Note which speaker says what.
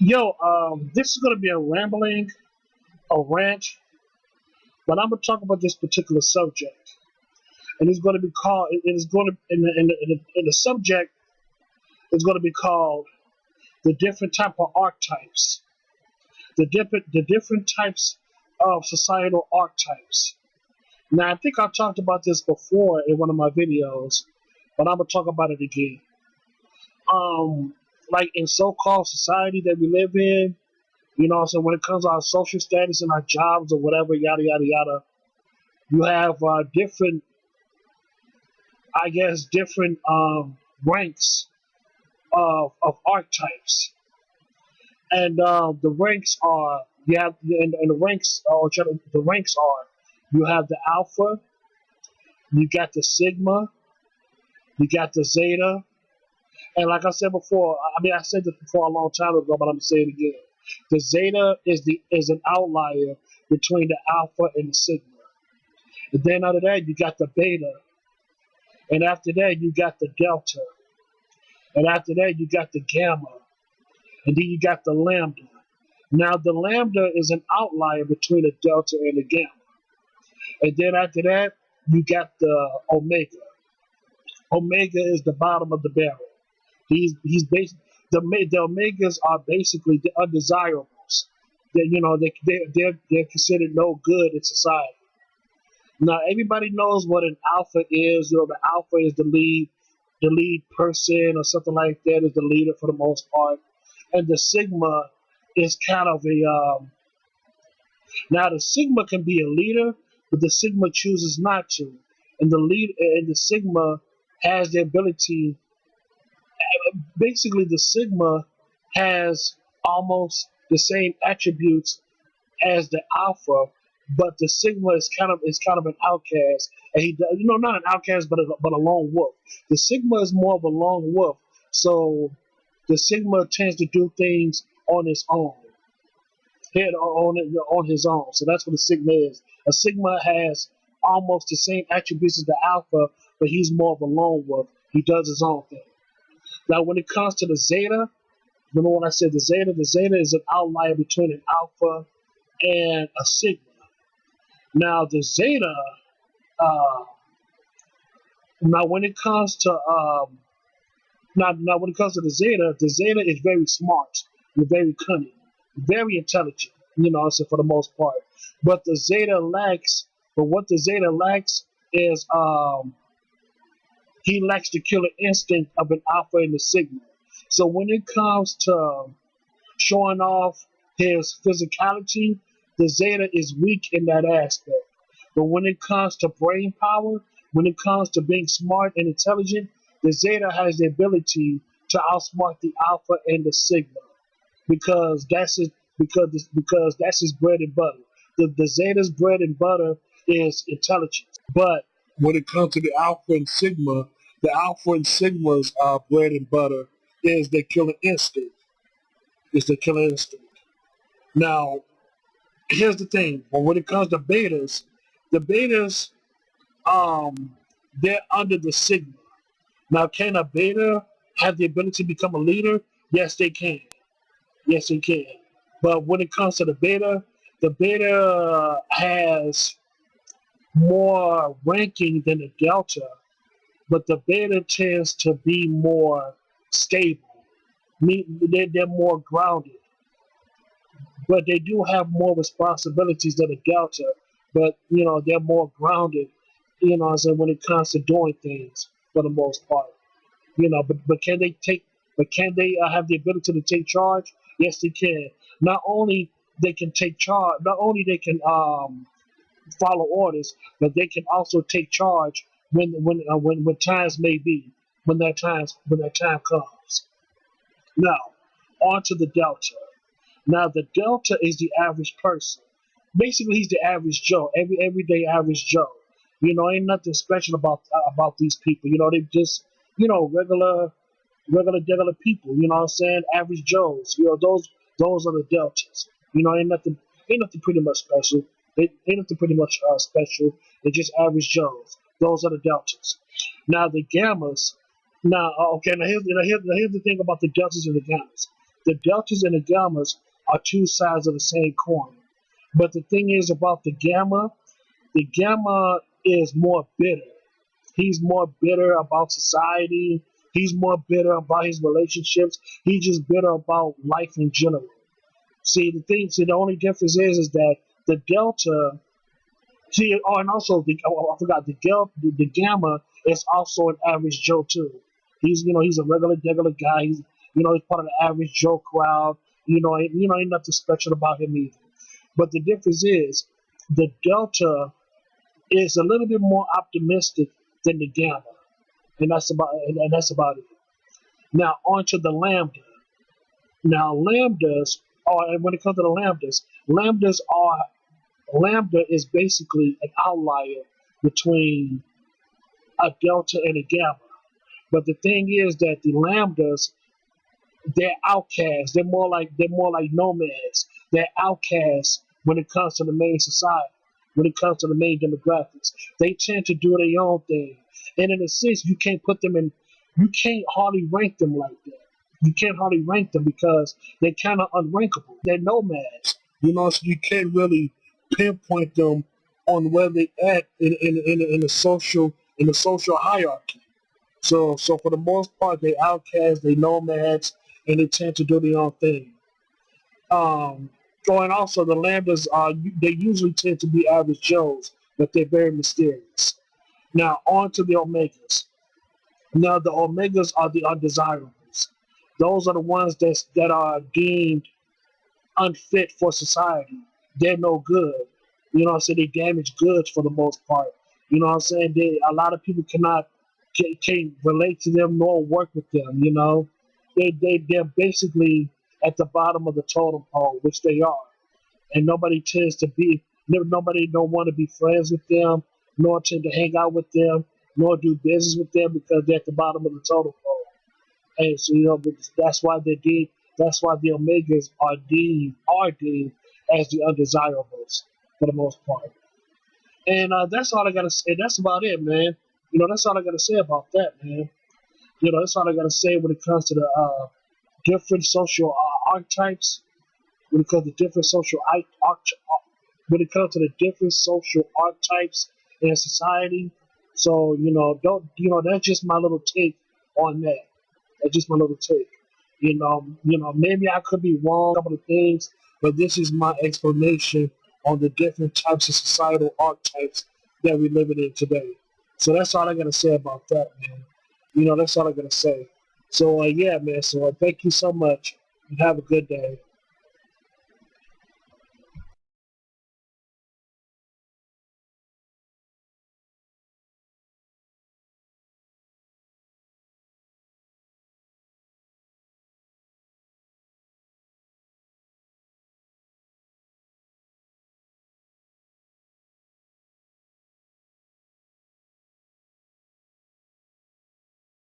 Speaker 1: Yo, this is gonna be a rambling, a rant, but I'm gonna talk about this particular subject, and it's gonna be called. It is going to in the subject is gonna be called the different type of archetypes, the different types of societal archetypes. Now, I think I talked about this before in one of my videos, but I'm gonna talk about it again. Um, like in so-called society that we live in, so when it comes to our social status and our jobs or whatever, yada yada yada, you have different, I guess, different ranks of archetypes, and the ranks are you have, and the ranks the ranks are you have the alpha, you got the sigma, you got the zeta, and like I said before, I mean I said this before a long time ago, but I'm gonna say it again. The zeta is an outlier between the alpha and the sigma. And then after that, you got the beta. And after that, you got the delta. And after that, you got the gamma. And then you got the lambda. Now, the lambda is an outlier between the delta and the gamma. And then after that, you got the omega. Omega is the bottom of the barrel. He's basically the omegas are basically the undesirables. They're considered no good in society. Now everybody knows what an alpha is. The alpha is the lead person or something like that is the leader for the most part, and the sigma is kind of a now the sigma can be a leader, but the sigma chooses not to, and the sigma has the ability. Basically, the sigma has almost the same attributes as the alpha, but the sigma is kind of an outcast, and not an outcast, but a lone wolf. The sigma is more of a lone wolf, so the sigma tends to do things on his own, on his own. So that's what a sigma is. A sigma has almost the same attributes as the alpha, but he's more of a lone wolf. He does his own thing. Now, when it comes to the zeta, remember when I said the zeta? The zeta is an outlier between an alpha and a sigma. Now the zeta, uh, now when it comes to now when it comes to the zeta is very smart, and very cunning, very intelligent. So for the most part, but the zeta lacks. But what the zeta lacks is he lacks the killer instinct of an alpha and a sigma. So when it comes to showing off his physicality, the zeta is weak in that aspect. But when it comes to brain power, when it comes to being smart and intelligent, the zeta has the ability to outsmart the alpha and the sigma because that's his bread and butter. The zeta's bread and butter is intelligence. But when it comes to the alpha and sigma's bread and butter is the killer instinct. Is the killer instinct. Now, here's the thing. When it comes to betas, the betas, they're under the sigma. Now, can a beta have the ability to become a leader? Yes, they can. Yes, they can. But when it comes to the beta has more ranking than the delta, but the beta tends to be more stable. They're more grounded, but they do have more responsibilities than the delta. But they're more grounded. When it comes to doing things for the most part. But can they take? But can they have the ability to take charge? Yes, they can. Not only they can take charge, not only they can follow orders, but they can also take charge when times may be, when that time comes. Now, on to the delta. Now, the delta is the average person. Basically, he's the average Joe, everyday average Joe. Ain't nothing special about these people. They just regular people. You know what I'm saying? Average Joes. Those are the deltas. Ain't nothing pretty much special. Ain't nothing pretty much special. They're just average Joes. Those are the deltas. Now the gammas. Now, okay. Now here's the thing about the deltas and the gammas. The deltas and the gammas are two sides of the same coin. But the thing is about the gamma is more bitter. He's more bitter about society. He's more bitter about his relationships. He's just bitter about life in general. The only difference is that the delta, and also I forgot the gamma is also an average Joe too. He's a regular guy. He's part of the average Joe crowd. Ain't nothing special about him either. But the difference is the delta is a little bit more optimistic than the gamma, and that's about it. Now onto the lambda. Now lambdas are, and when it comes to the lambda is basically an outlier between a delta and a gamma. But the thing is that the lambdas, they're outcasts. They're more like nomads. They're outcasts when it comes to the main society, when it comes to the main demographics. They tend to do their own thing. And in a sense, you can't hardly rank them like that. You can't hardly rank them because they're kind of unrankable. They're nomads. So you can't really pinpoint them on where they at in the social hierarchy. So for the most part, they outcasts, they nomads, and they tend to do their own thing. And also the lambdas are they usually tend to be average Joes, but they're very mysterious. Now on to the omegas. Now the omegas are the undesirables. Those are the ones that are deemed unfit for society. They're no good. They damage goods for the most part. A lot of people can't relate to them nor work with them. They're basically at the bottom of the totem pole, which they are, and nobody don't want to be friends with them, nor tend to hang out with them, nor do business with them because they're at the bottom of the totem pole. And so that's why the omegas are deemed as the undesirables for the most part. And that's all I gotta say. That's about it, man. That's all I gotta say about that, man. That's all I gotta say when it comes to the different social archetypes. When it comes to different social when it comes to the different social archetypes in society. So don't that's just my little take on that. That's just my little take. Maybe I could be wrong on a couple of things, but this is my explanation on the different types of societal archetypes that we're living in today. So that's all I gotta say about that, man. That's all I gotta say. So yeah, man. So thank you so much, and have a good day.